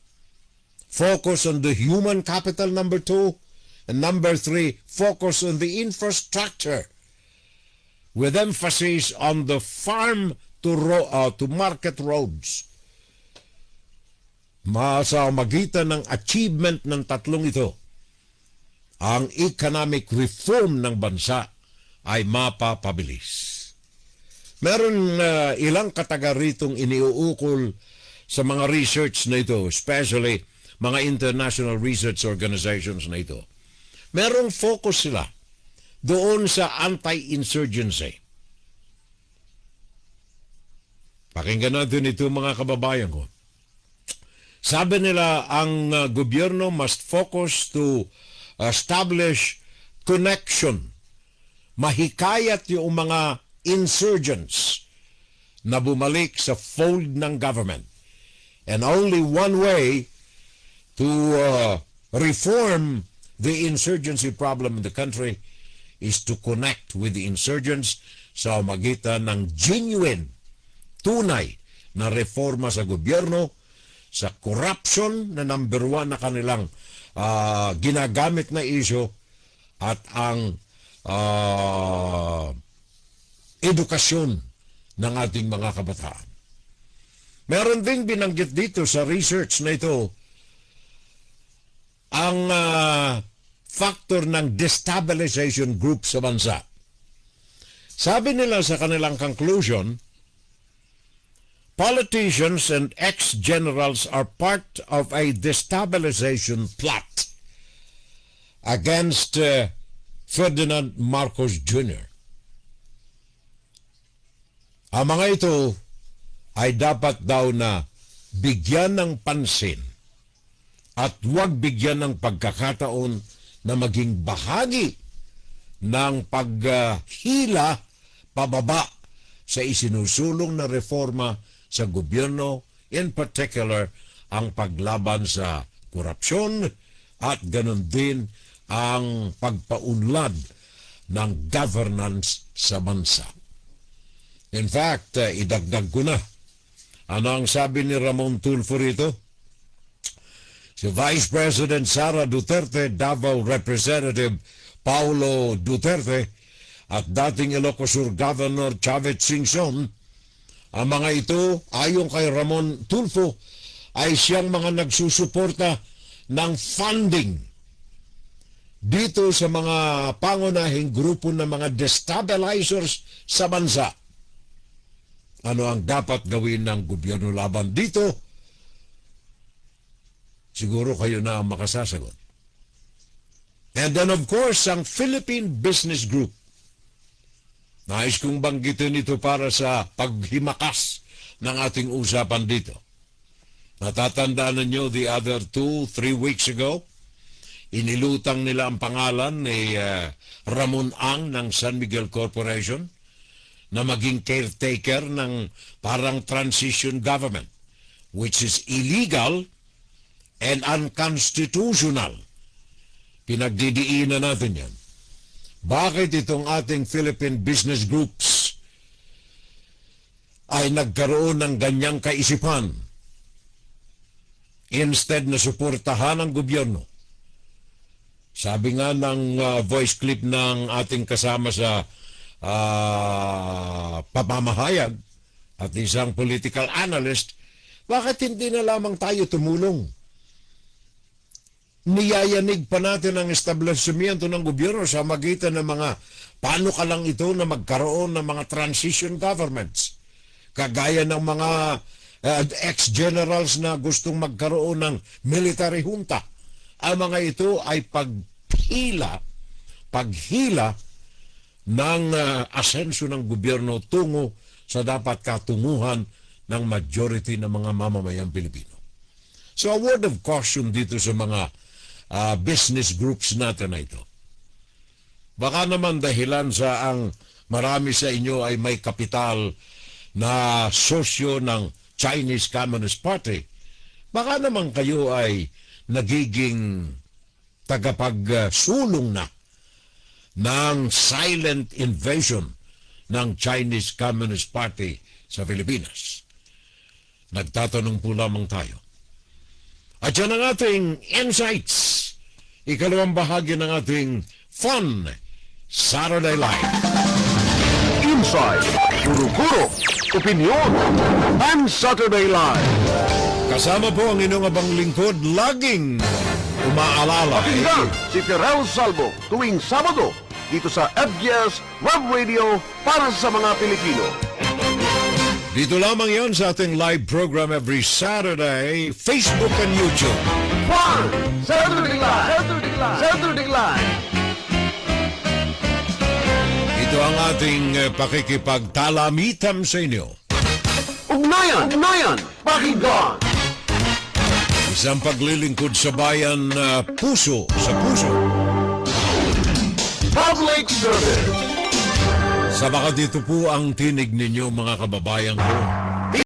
Focus on the human capital, number 2. And number 3, focus on the infrastructure with emphasis on the farm to market roads. Sa magitan ng achievement ng tatlong ito, ang economic reform ng bansa ay mapapabilis. Meron ilang kataga ritong iniuukol sa mga research na ito, especially mga international research organizations na ito. Merong focus sila doon sa anti-insurgency. Pakinggan natin ito mga kababayan ko. Sabi nila ang gobyerno must focus to establish connection. Mahikayat yung mga insurgents na bumalik sa fold ng government. And only one way to reform the insurgency problem in the country is to connect with the insurgents sa magitan ng genuine, tunay na reforma sa gobyerno, sa corruption na number 1 na kanilang ginagamit na issue, at ang edukasyon ng ating mga kabataan. Meron ding binanggit dito sa research na ito ang factor ng destabilization group sa bansa. Sabi nila sa kanilang conclusion, politicians and ex-generals are part of a destabilization plot against Ferdinand Marcos Jr. Ang mga ito ay dapat daw na bigyan ng pansin at huwag bigyan ng pagkakataon na maging bahagi ng paghila pababa sa isinusulong na reforma sa gobyerno, in particular ang paglaban sa korupsyon at ganun din ang pagpaunlad ng governance sa bansa. In fact, idagdag ko na. Ano ang sabi ni Ramon Tulfo rito? Si Vice President Sara Duterte, Davao Representative Paulo Duterte at dating Ilocos Sur Governor Chavez Singson, ang mga ito, ayon kay Ramon Tulfo, ay siyang mga nagsusuporta ng funding dito sa mga pangunahing grupo ng mga destabilizers sa bansa. Ano ang dapat gawin ng gobyerno laban dito? Siguro kayo na ang makasasagot. And then of course, ang Philippine Business Group. Nais kong banggitin ito para sa paghimakas ng ating usapan dito. Natatandaan ninyo the other 2-3 weeks ago, inilutang nila ang pangalan ni Ramon Ang ng San Miguel Corporation na maging caretaker ng parang transition government, which is illegal and unconstitutional. Pinagdidiinan natin yan. Bakit itong ating Philippine Business Groups ay nagkaroon ng ganyang kaisipan instead na suportahan ng gobyerno? Sabi nga ng voice clip ng ating kasama sa pamamahayag at isang political analyst, bakit hindi na lamang tayo tumulong? Niyayanig pa natin ang establishmento ng gobyerno sa magitan ng mga paano ka lang ito na magkaroon ng mga transition governments. Kagaya ng mga ex-generals na gustong magkaroon ng military junta. Ang mga ito ay paghila ng asenso ng gobyerno tungo sa dapat katunguhan ng majority ng mga mamamayang Pilipino. So a word of caution dito sa mga business groups natin na ito. Baka naman dahilan sa ang marami sa inyo ay may kapital na sosyo ng Chinese Communist Party. Baka naman kayo ay nagiging tagapagsulong na ng silent invasion ng Chinese Communist Party sa Pilipinas. Nagtatanong po lamang tayo. At yan ang ating insights. Ikalawang bahagi ng ating Fun Saturday Live. Inside, guro-guro, opinion, and Saturday Live. Kasama po ang inyong abang lingkod, laging umaalala. Pakinggan si Ferrell Salvo tuwing Sabado dito sa FGS Web Radio para sa mga Pilipino. Dito lamang yon sa ating live program every Saturday, Facebook and YouTube. Fun Saturday Live! Saturday Live! Ito ang ating pakikipagtalamitam sa inyo. Ugnayan, pakinggan! Isang paglilingkod sa bayan, puso sa puso. Public Service. Sa baka dito po ang tinig ninyo mga kababayan ko.